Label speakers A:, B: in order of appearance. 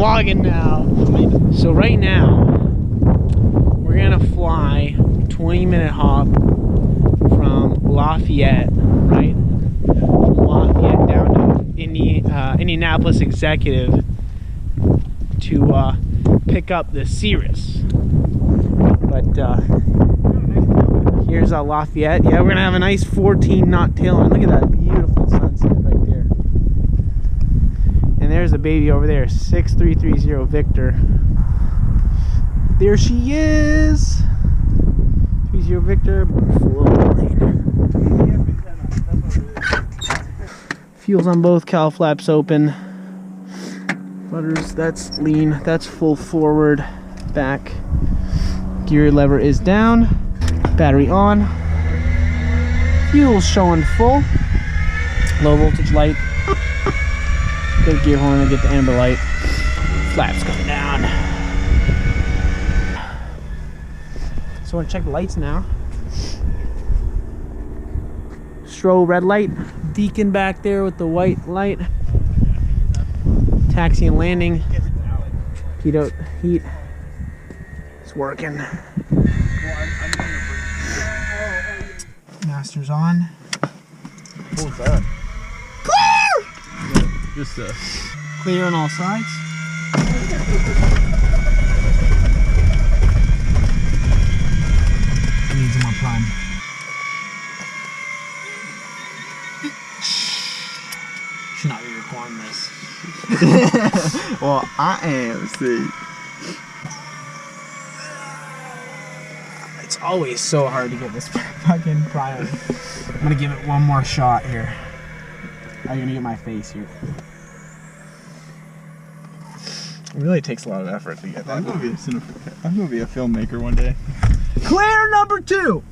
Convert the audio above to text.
A: vlogging now. So right now, we're gonna fly 20-minute hop from Lafayette, right? From Lafayette down to Indianapolis Executive to pick up the Cirrus. But here's Lafayette. Yeah, we're gonna have a nice 14-knot tailwind. Look at that beautiful sunset right there. And there's the baby over there, 6330 Victor. There she is. 30 Victor. Fuels on both cowl flaps open. Rudders, that's lean. That's full forward, back. Gear lever is down. Battery on. Fuel showing full. Low voltage light. Get a gear horn and get the amber light. Flaps coming down. So I want to check the lights now. Strobe red light. Deacon back there with the white light. Taxi and landing. Heat. It's working. Master's on.
B: What was that?
A: Clear!
B: Just
A: Clear on all sides. Needs more prime. Should not be recording this.
B: well, I am. See.
A: It's always so hard to get this fucking prime. I'm gonna give it one more shot here. I'm gonna get my face here.
B: It really takes a lot of effort to get that. I'm gonna be a filmmaker one day.
A: Clear number 2.